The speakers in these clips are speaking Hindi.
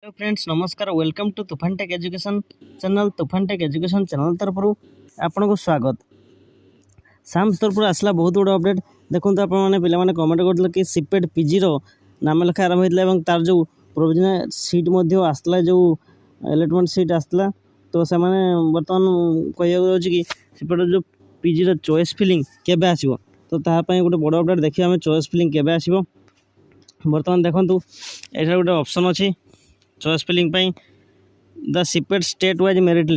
हेलो फ्रेंड्स नमस्कार वेलकम टू तुफान टेक एजुकेशन चैनल तरफ आपन को स्वागत। साम्स तरफ आसला बहुत गुड अपडेट देखो आपने पे कमेंट करते कि सीपेट पीजी नाम लेखा आरंभ होता है तार जो प्रोविजनल सीट आसला जो अलॉटमेंट सीट आसला तो से बर्तमान कह कि सीपेट जो पीजी चॉइस फिलिंग केबे आसीबो तो ताहापई गोटे बड़ अपडेट देखिए आम चॉइस फिलिंग केबे आसीबो। बर्तमान देखो ये गोटे ऑप्शन अच्छी choice filling the CIPET state wise merit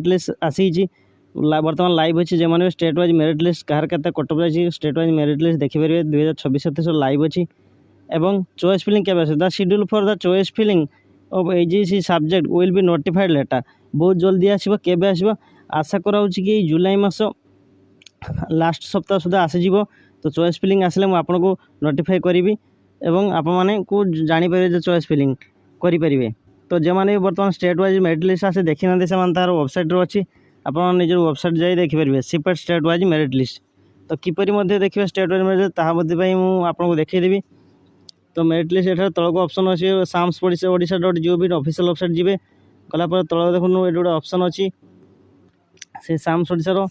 list आसी बर्तमान लाइव अच्छी जो मैंने स्टेट वाइज मेरिट लिस्ट कहार के कटअप जाए स्टेट वाइज मेरिट लिस्ट देखिपारे 2026 लाइव अच्छी एवं चॉइस फिलिंग केबे आसे the schedule for the choice filling of AGC subject will be notified later बहुत जल्दी आसो केबे आसो आशा कराऊँ कि जुलाई मास लास्ट सप्ताह सुधा आसीज तो चॉइस फिलिंग आसिले मुझे आपको नोटिफाई करी एवं आप को जानीपर चॉइस फिलिंग करें तो जो मैंने बर्तमान स्टेट वाइज मेरिट लिस्ट आसे देखी ना से तार वेबसाइट अच्छी आप निजर वेबसाइट जाए देखिपारे CIPET state wise merit list तो किपरि देखिए स्टेट वाइज मेरिट लिस्ट आपको देखीदेवी। तो मेरिट लिस्ट ये तलक ऑप्शन अच्छी साम्स ओडिशा.gov ऑफिशियल वेबसाइट जी गलापर तल देखो ये गोटे ऑप्शन अच्छी से साम्स ओडिशा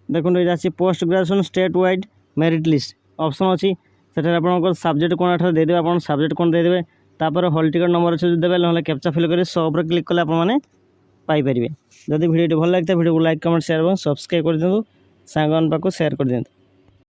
देखो ये post graduation state wide merit list option अच्छी से आप सब्जेक्ट कौन देदेवे आप सब्जेक्ट कौन देदेवे तापर हॉल टिकट नंबर अच्छे देवे ना कैप्चा फिल कर सब क्लिक कले आपरे जदि वीडियो भल लगे वीडियो को लाइक कमेंट शेयर और सब्सक्राइब कर दिखाँ सांग पाक शेयर कर दिखाँ।